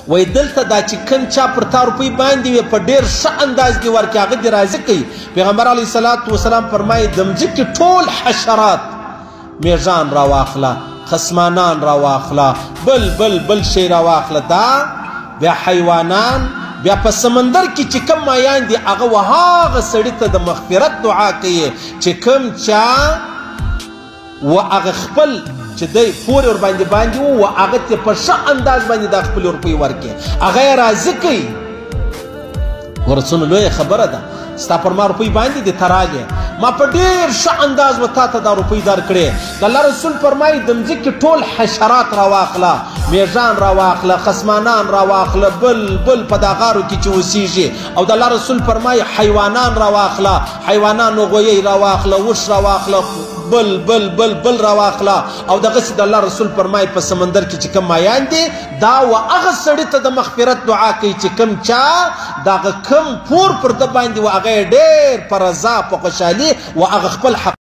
وای دلته دا چې کوم چا پر تا روپۍ باندې وي په ډېر ښه انداز دې ورکړي هغه دې راضي کوي پیغمبر علیه الصلاة وسلام فرمایي د مځکې ټول حشرات میږان راواخله خصمانان راواخله بل شی راواخله دا بیا حیوانان بیا په سمندر کې چې کوم مایان دي هغه وهغه سړي ته د مغفرت دعا کوي چې کوم چا و هغه خپل چې دی پورې ورباندې و هغه ته په ښه انداز باندې دا خپلې روپۍ ورکړي هغه یې راضي کوي ورسونه لویه خبره ده ستا پر ما روپۍ باندې دې ته راغې ما په ډېر ښه انداز به تا ته دا روپۍ درکړې د الله رسول فرمایي د مځکې ټول حشرات راواخله میږان راواخله خصمانان راواخله بل په دا غارو کې چې اوسېږي او د الله رسول فرمایي حیوانان راواخله حیوانانو غویۍ راواخله وش راواخله بل راواخله او دغسې د الله رسول فرمایي په سمندر کې چې کوم مایان دي دا و هغه سړي ته د مغفرت دعا کوي چې کوم چا دغه کوم پور پر ده باندې و هغه یې ډېر په رضا په خوشحالي و هغه خپل حق